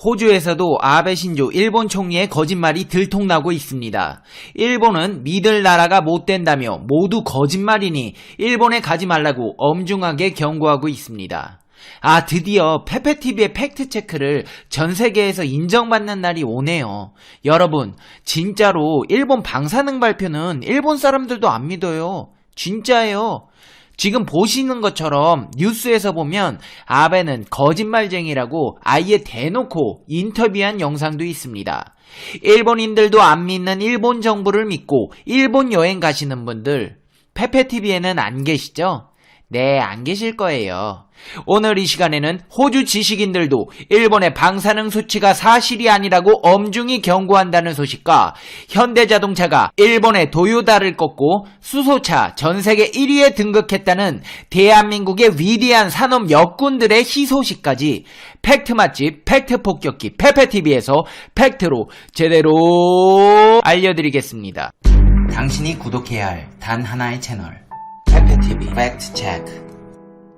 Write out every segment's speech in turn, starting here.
호주에서도 아베 신조 일본 총리의 거짓말이 들통나고 있습니다. 일본은 믿을 나라가 못 된다며 모두 거짓말이니 일본에 가지 말라고 엄중하게 경고하고 있습니다. 드디어 페페TV의 팩트체크를 전 세계에서 인정받는 날이 오네요. 여러분, 진짜로 일본 방사능 발표는 일본 사람들도 안 믿어요. 진짜예요. 지금 보시는 것처럼 뉴스에서 보면 아베는 거짓말쟁이라고 아예 대놓고 인터뷰한 영상도 있습니다. 일본인들도 안 믿는 일본 정부를 믿고 일본 여행 가시는 분들, 페페TV에는 안 계시죠? 네, 안 계실 거예요. 오늘 이 시간에는 호주 지식인들도 일본의 방사능 수치가 사실이 아니라고 엄중히 경고한다는 소식과 현대자동차가 일본의 도요타를 꺾고 수소차 전세계 1위에 등극했다는 대한민국의 위대한 산업 역군들의 희소식까지 팩트 맛집 팩트 폭격기 페페TV에서 팩트로 제대로 알려드리겠습니다. 당신이 구독해야 할 단 하나의 채널, 페페TV 팩트 체크.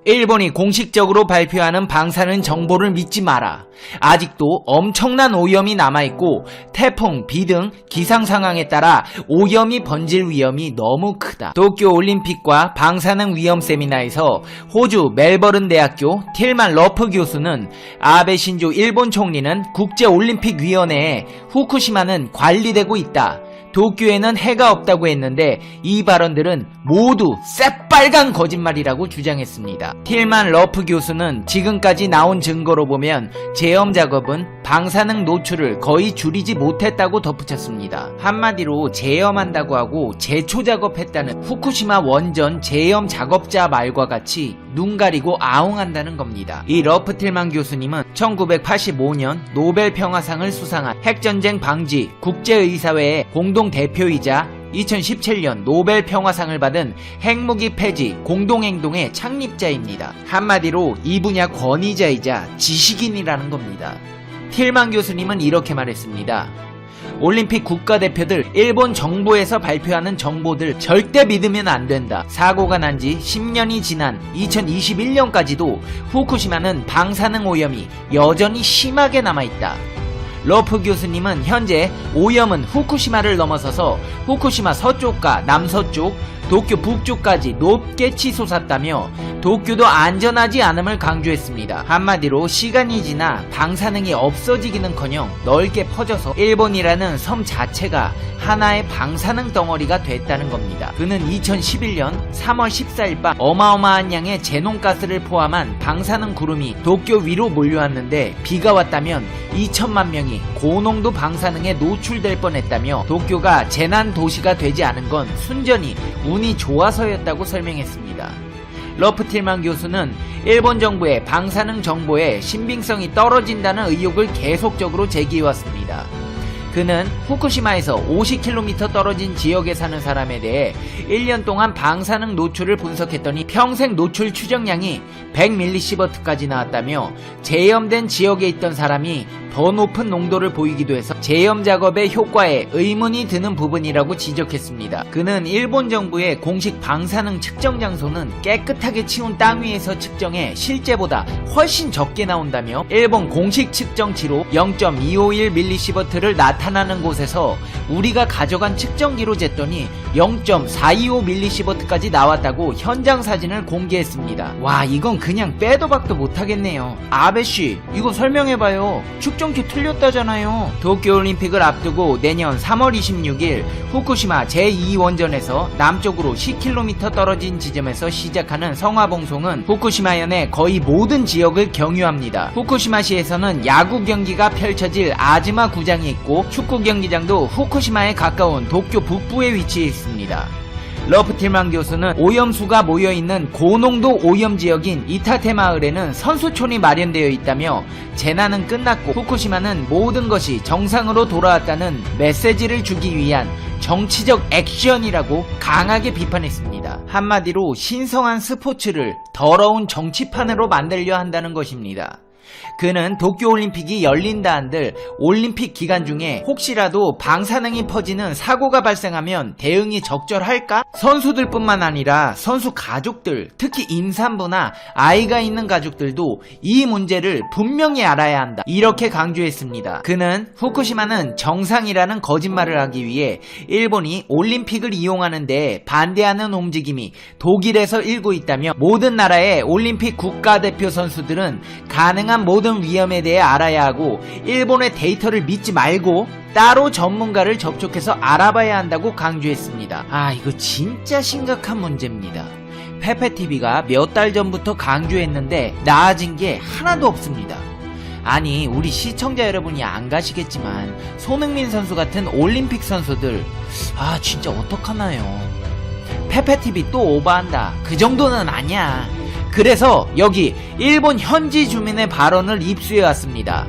일본이 공식적으로 발표하는 방사능 정보를 믿지 마라. 아직도 엄청난 오염이 남아있고 태풍, 비 등 기상 상황에 따라 오염이 번질 위험이 너무 크다. 도쿄 올림픽과 방사능 위험 세미나에서 호주 멜버른 대학교 틸만 러프 교수는 아베 신조 일본 총리는 국제올림픽위원회에 후쿠시마는 관리되고 있다. 도쿄에는 해가 없다고 했는데 이 발언들은 모두 새빨간 거짓말이라고 주장했습니다. 틸만 러프 교수는 지금까지 나온 증거로 보면 제염 작업은 방사능 노출을 거의 줄이지 못했다고 덧붙였습니다. 한마디로 제염한다고 하고 제초 작업했다는 후쿠시마 원전 제염 작업자 말과 같이 눈 가리고 아웅한다는 겁니다. 이 러프 틸만 교수님은 1985년 노벨 평화상을 수상한 핵전쟁 방지 국제의사회의 공동 대표이자 2017년 노벨 평화상을 받은 핵무기 폐지 공동행동의 창립자입니다. 한마디로 이 분야 권위자이자 지식인이라는 겁니다. 틸만 교수님은 이렇게 말했습니다. 올림픽 국가대표들 일본 정부에서 발표하는 정보들 절대 믿으면 안 된다. 사고가 난 지 10년이 지난 2021년까지도 후쿠시마는 방사능 오염이 여전히 심하게 남아있다. 러프 교수님은 현재 오염은 후쿠시마를 넘어서서 후쿠시마 서쪽과 남서쪽, 도쿄 북쪽까지 높게 치솟았다며 도쿄도 안전하지 않음을 강조했습니다. 한마디로 시간이 지나 방사능이 없어지기는커녕 넓게 퍼져서 일본이라는 섬 자체가 하나의 방사능 덩어리가 됐다는 겁니다. 그는 2011년 3월 14일 밤 어마어마한 양의 제논가스를 포함한 방사능 구름이 도쿄 위로 몰려왔는데 비가 왔다면 2천만 명이 고농도 방사능에 노출될 뻔했다며 도쿄가 재난 도시가 되지 않은 건 순전히 운이 좋아서였다고 설명했습니다. 러프 틸만 교수는 일본 정부의 방사능 정보에 신빙성이 떨어진다는 의혹을 계속적으로 제기해왔습니다. 그는 후쿠시마에서 50km 떨어진 지역에 사는 사람에 대해 1년 동안 방사능 노출을 분석했더니 평생 노출 추정량이 100mS까지 나왔다며 제염된 지역에 있던 사람이 더 높은 농도를 보이기도 해서 제염 작업의 효과에 의문이 드는 부분이라고 지적했습니다. 그는 일본 정부의 공식 방사능 측정 장소는 깨끗하게 치운 땅 위에서 측정해 실제보다 훨씬 적게 나온다며 일본 공식 측정치로 0.251mS를 나타나는 곳에서 우리가 가져간 측정기로 쟀더니 0.425mS까지 나왔다고 현장 사진을 공개했습니다. 와, 이건 그냥 빼도 박도 못하겠네요. 아베씨, 이거 설명해봐요. 측정기 틀렸다잖아요. 도쿄올림픽을 앞두고 내년 3월 26일 후쿠시마 제2원전에서 남쪽으로 10km 떨어진 지점에서 시작하는 성화봉송은 후쿠시마현의 거의 모든 지역을 경유합니다. 후쿠시마시에서는 야구 경기가 펼쳐질 아즈마 구장이 있고 축구 경기장도 후쿠시마에 가까운 도쿄 북부에 위치해 있습니다. 러프 틸만 교수는 오염수가 모여있는 고농도 오염 지역인 이타테 마을에는 선수촌이 마련되어 있다며 재난은 끝났고 후쿠시마는 모든 것이 정상으로 돌아왔다는 메시지를 주기 위한 정치적 액션이라고 강하게 비판했습니다. 한마디로 신성한 스포츠를 더러운 정치판으로 만들려 한다는 것입니다. 그는 도쿄올림픽이 열린다 한들 올림픽 기간 중에 혹시라도 방사능이 퍼지는 사고가 발생하면 대응이 적절할까? 선수들뿐만 아니라 선수 가족들, 특히 임산부나 아이가 있는 가족들도 이 문제를 분명히 알아야 한다, 이렇게 강조했습니다. 그는 후쿠시마는 정상이라는 거짓말을 하기 위해 일본이 올림픽을 이용하는데 반대하는 움직임이 독일에서 일고 있다며, 모든 나라의 올림픽 국가대표 선수들은 가능한 모든 위험에 대해 알아야 하고 일본의 데이터를 믿지 말고 따로 전문가를 접촉해서 알아봐야 한다고 강조했습니다. 이거 진짜 심각한 문제입니다. 페페TV가 몇 달 전부터 강조했는데 나아진 게 하나도 없습니다. 아니, 우리 시청자 여러분이 안 가시겠지만 손흥민 선수 같은 올림픽 선수들 진짜 어떡하나요? 페페TV 또 오버한다, 그 정도는 아니야. 그래서 여기 일본 현지 주민의 발언을 입수해왔습니다.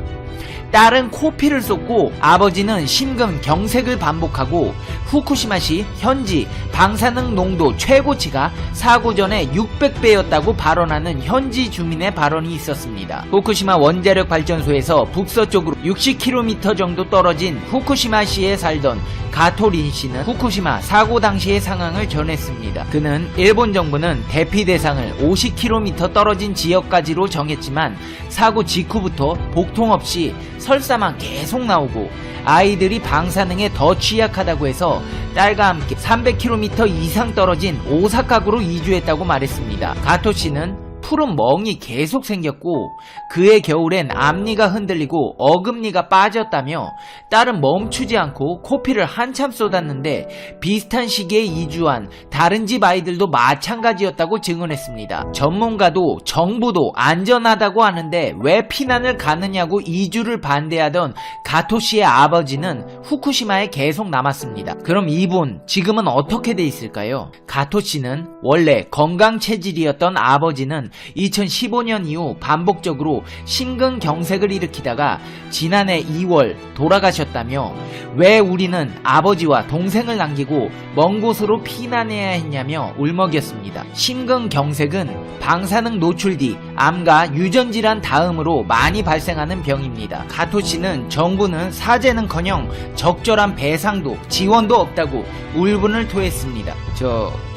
딸은 코피를 쏟고 아버지는 심근경색을 반복하고 후쿠시마시 현지 방사능 농도 최고치가 사고 전에 600배였다고 발언하는 현지 주민의 발언이 있었습니다. 후쿠시마 원자력 발전소에서 북서쪽으로 60km 정도 떨어진 후쿠시마시에 살던 가토린 씨는 후쿠시마 사고 당시의 상황을 전했습니다. 그는 일본 정부는 대피 대상을 50km 떨어진 지역까지로 정했지만 사고 직후부터 복통 없이 설사만 계속 나오고 아이들이 방사능에 더 취약하다고 해서 딸과 함께 300km 이상 떨어진 오사카구로 이주했다고 말했습니다. 가토 씨는 푸른 멍이 계속 생겼고 그해 겨울엔 앞니가 흔들리고 어금니가 빠졌다며, 딸은 멈추지 않고 코피를 한참 쏟았는데 비슷한 시기에 이주한 다른 집 아이들도 마찬가지였다고 증언했습니다. 전문가도 정부도 안전하다고 하는데 왜 피난을 가느냐고 이주를 반대하던 가토 씨의 아버지는 후쿠시마에 계속 남았습니다. 그럼 이분 지금은 어떻게 돼 있을까요? 가토 씨는 원래 건강 체질이었던 아버지는 2015년 이후 반복적으로 심근경색을 일으키다가 지난해 2월 돌아가셨다며, 왜 우리는 아버지와 동생을 남기고 먼 곳으로 피난해야 했냐며 울먹였습니다. 심근경색은 방사능 노출 뒤 암과 유전질환 다음으로 많이 발생하는 병입니다. 가토 씨는 정부는 사죄는커녕 적절한 배상도 지원도 없다고 울분을 토했습니다.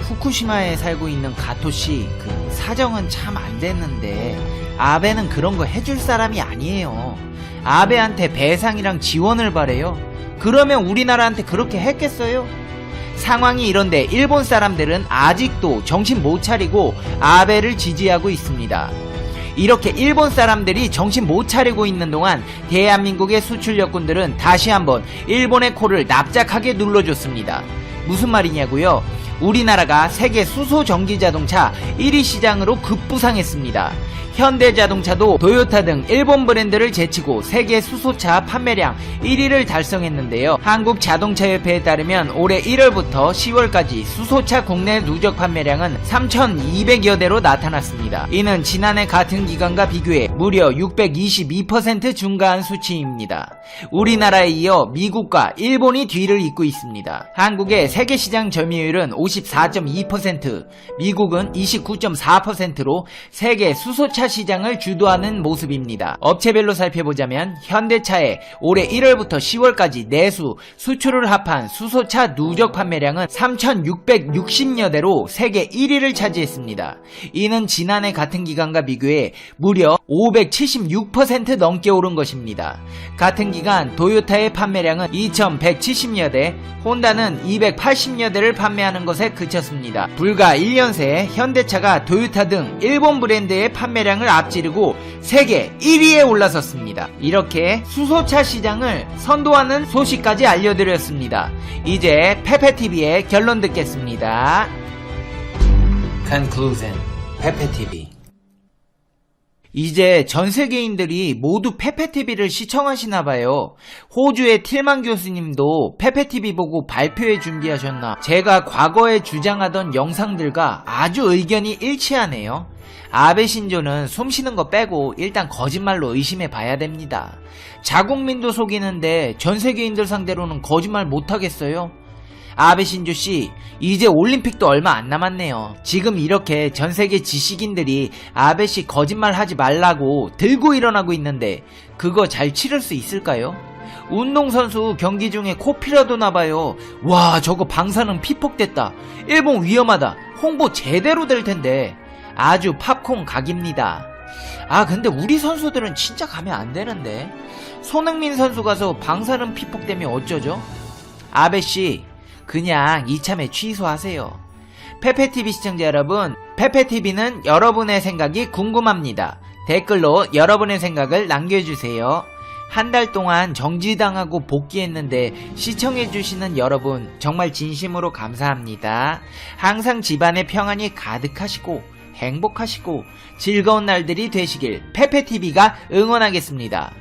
후쿠시마에 살고 있는 가토 씨, 사정은 참 안 됐는데 아베는 그런 거 해줄 사람이 아니에요. 아베한테 배상이랑 지원을 바래요. 그러면 우리나라한테 그렇게 했겠어요? 상황이 이런데 일본 사람들은 아직도 정신 못 차리고 아베를 지지하고 있습니다. 이렇게 일본 사람들이 정신 못 차리고 있는 동안 대한민국의 수출력군들은 다시 한번 일본의 코를 납작하게 눌러줬습니다. 무슨 말이냐고요? 우리나라가 세계 수소 전기 자동차 1위 시장으로 급부상했습니다. 현대자동차도 토요타 등 일본 브랜드를 제치고 세계 수소차 판매량 1위를 달성했는데요. 한국자동차협회에 따르면 올해 1월부터 10월까지 수소차 국내 누적 판매량은 3,200여 대로 나타났습니다. 이는 지난해 같은 기간과 비교해 무려 622% 증가한 수치입니다. 우리나라에 이어 미국과 일본이 뒤를 잇고 있습니다. 한국의 세계시장 점유율은 54.2%, 미국은 29.4%로 세계 수소차 시장을 주도하는 모습입니다. 업체별로 살펴보자면 현대차의 올해 1월부터 10월까지 내수, 수출을 합한 수소차 누적 판매량은 3,660여 대로 세계 1위를 차지했습니다. 이는 지난해 같은 기간과 비교해 무려 576% 넘게 오른 것입니다. 같은 기간 도요타의 판매량은 2,170여 대, 혼다는 280여 대를 판매하는 것에 그쳤습니다. 불과 1년 새 현대차가 도요타 등 일본 브랜드의 판매량을 앞지르고 세계 1위에 올라섰습니다. 이렇게 수소차 시장을 선도하는 소식까지 알려드렸습니다. 이제 페페TV의 결론 듣겠습니다. Conclusion. 페페TV. 이제 전 세계인들이 모두 페페TV를 시청하시나봐요. 호주의 틸만 교수님도 페페TV 보고 발표회 준비하셨나? 제가 과거에 주장하던 영상들과 아주 의견이 일치하네요. 아베 신조는 숨쉬는 거 빼고 일단 거짓말로 의심해 봐야 됩니다. 자국민도 속이는데 전 세계인들 상대로는 거짓말 못하겠어요? 아베 신조 씨, 이제 올림픽도 얼마 안 남았네요. 지금 이렇게 전 세계 지식인들이 아베 씨 거짓말 하지 말라고 들고 일어나고 있는데 그거 잘 치를 수 있을까요? 운동선수 경기 중에 코피라도 나봐요. 와, 저거 방사능 피폭됐다. 일본 위험하다. 홍보 제대로 될 텐데. 아주 팝콘 각입니다. 아, 근데 우리 선수들은 진짜 가면 안 되는데. 손흥민 선수 가서 방사능 피폭되면 어쩌죠? 아베씨, 그냥 이참에 취소하세요. 페페TV 시청자 여러분, 페페TV는 여러분의 생각이 궁금합니다. 댓글로 여러분의 생각을 남겨주세요. 한 달 동안 정지당하고 복귀했는데 시청해주시는 여러분 정말 진심으로 감사합니다. 항상 집안에 평안이 가득하시고 행복하시고 즐거운 날들이 되시길 페페TV가 응원하겠습니다.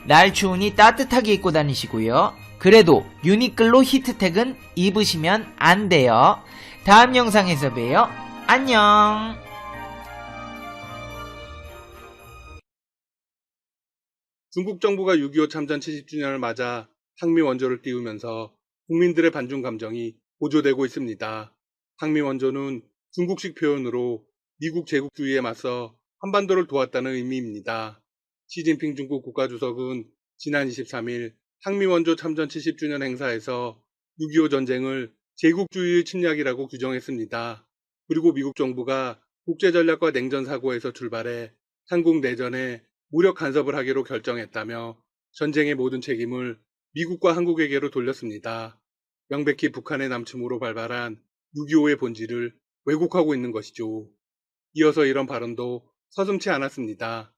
날 추우니 따뜻하게 입고 다니시고요. 그래도 유니클로 히트텍은 입으시면 안 돼요. 다음 영상에서 봬요. 안녕. 중국 정부가 6.25 참전 70주년을 맞아 항미 원조를 띄우면서 국민들의 반중 감정이 고조되고 있습니다. 항미 원조는 중국식 표현으로 미국 제국주의에 맞서 한반도를 도왔다는 의미입니다. 시진핑 중국 국가주석은 지난 23일 항미 원조 참전 70주년 행사에서 6.25 전쟁을 제국주의의 침략이라고 규정했습니다. 그리고 미국 정부가 국제전략과 냉전사고에서 출발해 한국 내전에 무력 간섭을 하기로 결정했다며 전쟁의 모든 책임을 미국과 한국에게로 돌렸습니다. 명백히 북한의 남침으로 발발한 6.25의 본질을 왜곡하고 있는 것이죠. 이어서 이런 발언도 서슴지 않았습니다.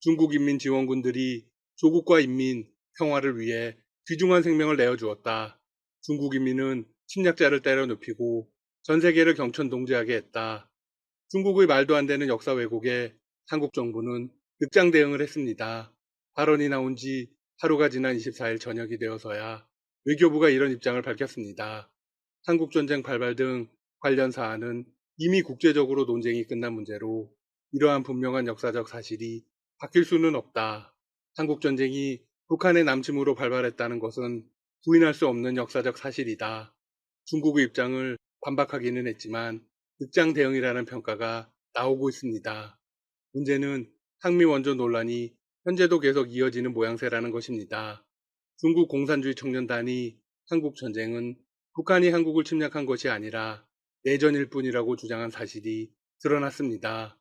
중국 인민지원군들이 조국과 인민, 평화를 위해 귀중한 생명을 내어주었다. 중국 인민은 침략자를 때려 눕히고 전 세계를 경천동지하게 했다. 중국의 말도 안 되는 역사 왜곡에 한국 정부는 극장 대응을 했습니다. 발언이 나온 지 하루가 지난 24일 저녁이 되어서야 외교부가 이런 입장을 밝혔습니다. 한국전쟁 발발 등 관련 사안은 이미 국제적으로 논쟁이 끝난 문제로 이러한 분명한 역사적 사실이 바뀔 수는 없다. 한국전쟁이 북한의 남침으로 발발했다는 것은 부인할 수 없는 역사적 사실이다. 중국의 입장을 반박하기는 했지만 극장 대응이라는 평가가 나오고 있습니다. 문제는 항미 원조 논란이 현재도 계속 이어지는 모양새라는 것입니다. 중국 공산주의 청년단이 한국 전쟁은 북한이 한국을 침략한 것이 아니라 내전일 뿐이라고 주장한 사실이 드러났습니다.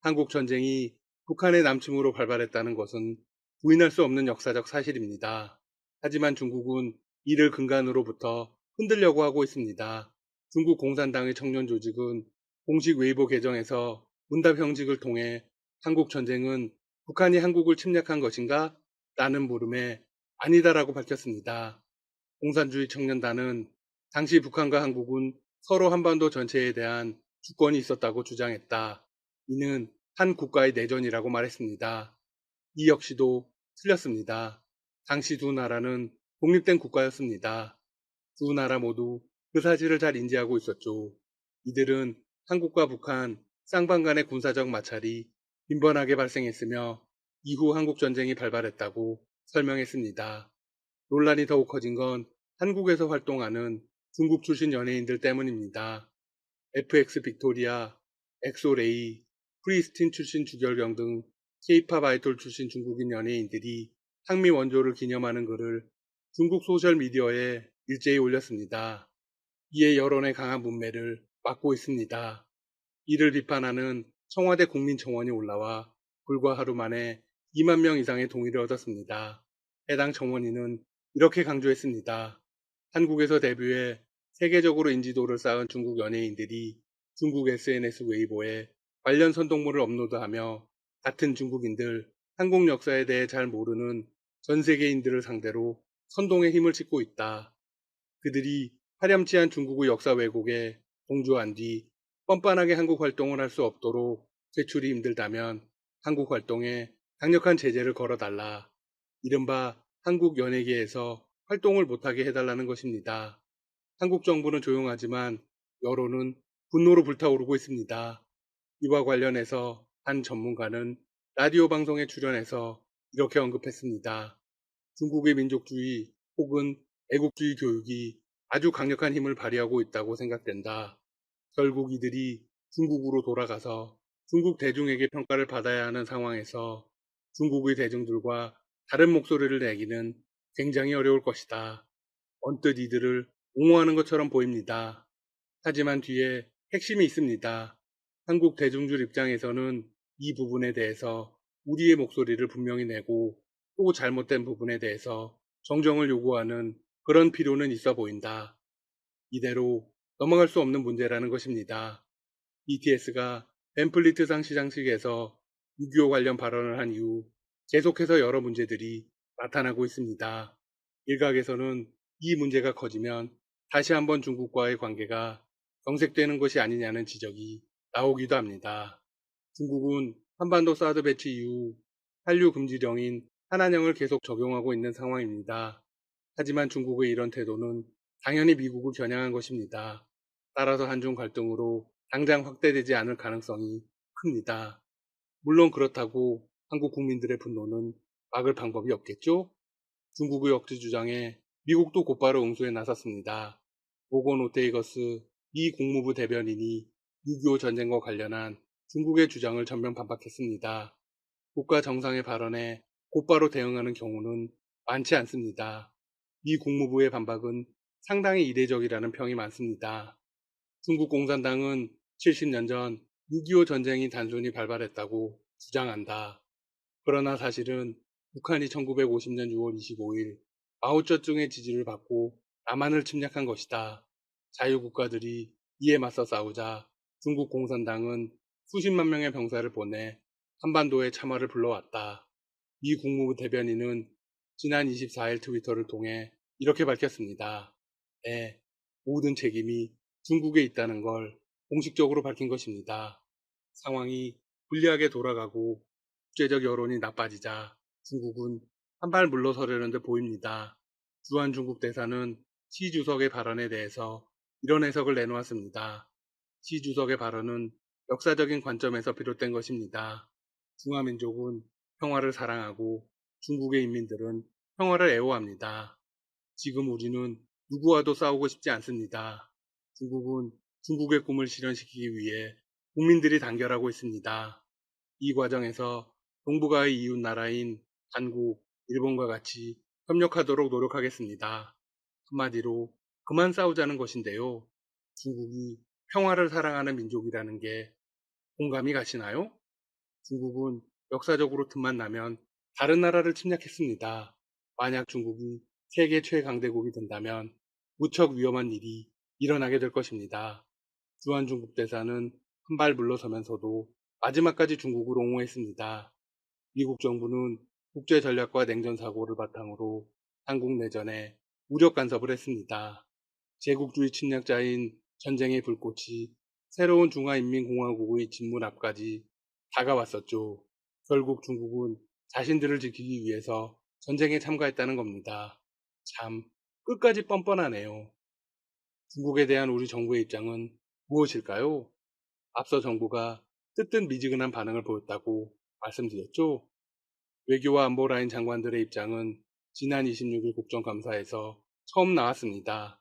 한국 전쟁이 북한의 남침으로 발발했다는 것은 부인할 수 없는 역사적 사실입니다. 하지만 중국은 이를 근간으로부터 흔들려고 하고 있습니다. 중국 공산당의 청년 조직은 공식 웨이보 계정에서 문답 형식을 통해 한국 전쟁은 북한이 한국을 침략한 것인가? 라는 물음에 아니다라고 밝혔습니다. 공산주의 청년단은 당시 북한과 한국은 서로 한반도 전체에 대한 주권이 있었다고 주장했다. 이는 한 국가의 내전이라고 말했습니다. 이 역시도 틀렸습니다. 당시 두 나라는 독립된 국가였습니다. 두 나라 모두 그 사실을 잘 인지하고 있었죠. 이들은 한국과 북한 쌍방 간의 군사적 마찰이 빈번하게 발생했으며 이후 한국전쟁이 발발했다고 설명했습니다. 논란이 더욱 커진 건 한국에서 활동하는 중국 출신 연예인들 때문입니다. FX 빅토리아, 엑소레이, 프리스틴 출신 주결경 등 K-팝 아이돌 출신 중국인 연예인들이 항미 원조를 기념하는 글을 중국 소셜미디어에 일제히 올렸습니다. 이에 여론의 강한 문매를 막고 있습니다. 이를 비판하는 청와대 국민청원이 올라와 불과 하루 만에 2만 명 이상의 동의를 얻었습니다. 해당 청원인은 이렇게 강조했습니다. 한국에서 데뷔해 세계적으로 인지도를 쌓은 중국 연예인들이 중국 SNS 웨이보에 관련 선동물을 업로드하며 같은 중국인들, 한국 역사에 대해 잘 모르는 전 세계인들을 상대로 선동에 힘을 싣고 있다. 그들이 파렴치한 중국의 역사 왜곡에 동조한 뒤 뻔뻔하게 한국 활동을 할 수 없도록 제출이 힘들다면 한국 활동에 강력한 제재를 걸어달라. 이른바 한국 연예계에서 활동을 못하게 해달라는 것입니다. 한국 정부는 조용하지만 여론은 분노로 불타오르고 있습니다. 이와 관련해서 한 전문가는 라디오 방송에 출연해서 이렇게 언급했습니다. 중국의 민족주의 혹은 애국주의 교육이 아주 강력한 힘을 발휘하고 있다고 생각된다. 결국 이들이 중국으로 돌아가서 중국 대중에게 평가를 받아야 하는 상황에서 중국의 대중들과 다른 목소리를 내기는 굉장히 어려울 것이다. 언뜻 이들을 옹호하는 것처럼 보입니다. 하지만 뒤에 핵심이 있습니다. 한국 대중들 입장에서는 이 부분에 대해서 우리의 목소리를 분명히 내고 또 잘못된 부분에 대해서 정정을 요구하는 그런 필요는 있어 보인다. 이대로 넘어갈 수 없는 문제라는 것입니다. BTS가 벤플리트상 시상식에서 6.25 관련 발언을 한 이후 계속해서 여러 문제들이 나타나고 있습니다. 일각에서는 이 문제가 커지면 다시 한번 중국과의 관계가 경색되는 것이 아니냐는 지적이 나오기도 합니다. 중국은 한반도 사드 배치 이후 한류 금지령인 한한령을 계속 적용하고 있는 상황입니다. 하지만 중국의 이런 태도는 당연히 미국을 겨냥한 것입니다. 따라서 한중 갈등으로 당장 확대되지 않을 가능성이 큽니다. 물론 그렇다고 한국 국민들의 분노는 막을 방법이 없겠죠? 중국의 억지 주장에 미국도 곧바로 응수에 나섰습니다. 모건 오테이거스 미 국무부 대변인이 6.25 전쟁과 관련한 중국의 주장을 전면 반박했습니다. 국가 정상의 발언에 곧바로 대응하는 경우는 많지 않습니다. 미 국무부의 반박은 상당히 이례적이라는 평이 많습니다. 중국 공산당은 70년 전 6.25 전쟁이 단순히 발발했다고 주장한다. 그러나 사실은 북한이 1950년 6월 25일 마오쩌둥의 지지를 받고 남한을 침략한 것이다. 자유국가들이 이에 맞서 싸우자 중국 공산당은 수십만 명의 병사를 보내 한반도에 참화를 불러왔다. 미 국무부 대변인은 지난 24일 트위터를 통해 이렇게 밝혔습니다. 네, 모든 책임이 중국에 있다는 걸 공식적으로 밝힌 것입니다. 상황이 불리하게 돌아가고 국제적 여론이 나빠지자 중국은 한 발 물러서려는 데 보입니다. 주한 중국 대사는 시 주석의 발언에 대해서 이런 해석을 내놓았습니다. 시 주석의 발언은 역사적인 관점에서 비롯된 것입니다. 중화민족은 평화를 사랑하고 중국의 인민들은 평화를 애호합니다. 지금 우리는 누구와도 싸우고 싶지 않습니다. 중국은 중국의 꿈을 실현시키기 위해 국민들이 단결하고 있습니다. 이 과정에서 동북아의 이웃 나라인 한국, 일본과 같이 협력하도록 노력하겠습니다. 한마디로 그만 싸우자는 것인데요. 중국이 평화를 사랑하는 민족이라는 게 공감이 가시나요? 중국은 역사적으로 틈만 나면 다른 나라를 침략했습니다. 만약 중국이 세계 최강대국이 된다면 무척 위험한 일이 일어나게 될 것입니다. 주한 중국 대사는 한 발 물러서면서도 마지막까지 중국을 옹호했습니다. 미국 정부는 국제 전략과 냉전 사고를 바탕으로 한국 내전에 무력 간섭을 했습니다. 제국주의 침략자인 전쟁의 불꽃이 새로운 중화인민공화국의 진문 앞까지 다가왔었죠. 결국 중국은 자신들을 지키기 위해서 전쟁에 참가했다는 겁니다. 참 끝까지 뻔뻔하네요. 중국에 대한 우리 정부의 입장은 무엇일까요? 앞서 정부가 뜨뜻미지근한 반응을 보였다고 말씀드렸죠. 외교와 안보라인 장관들의 입장은 지난 26일 국정감사에서 처음 나왔습니다.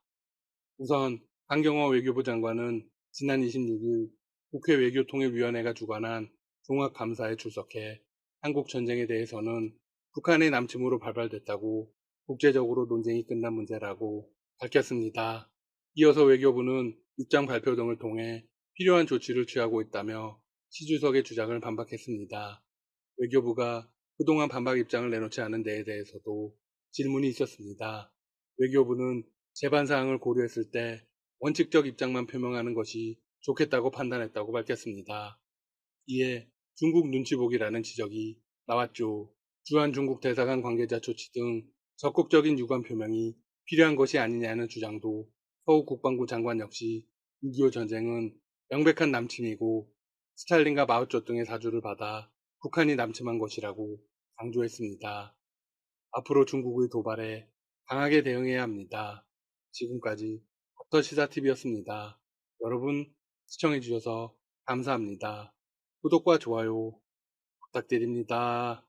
우선 강경화 외교부 장관은 지난 26일 국회 외교통일위원회가 주관한 종합감사에 출석해 한국 전쟁에 대해서는 북한의 남침으로 발발됐다고 국제적으로 논쟁이 끝난 문제라고 밝혔습니다. 이어서 외교부는 입장 발표 등을 통해 필요한 조치를 취하고 있다며 시 주석의 주장을 반박했습니다. 외교부가 그동안 반박 입장을 내놓지 않은 데에 대해서도 질문이 있었습니다. 외교부는 재반 사항을 고려했을 때 원칙적 입장만 표명하는 것이 좋겠다고 판단했다고 밝혔습니다. 이에 중국 눈치 보기라는 지적이 나왔죠. 주한 중국 대사관 관계자 조치 등 적극적인 유감 표명이 필요한 것이 아니냐는 주장도 서욱 국방부 장관 역시 6.25 전쟁은 명백한 남침이고 스탈린과 마오쩌둥의 사주를 받아 북한이 남침한 것이라고 강조했습니다. 앞으로 중국의 도발에 강하게 대응해야 합니다. 지금까지 닥터시사TV였습니다. 여러분 시청해주셔서 감사합니다. 구독과 좋아요 부탁드립니다.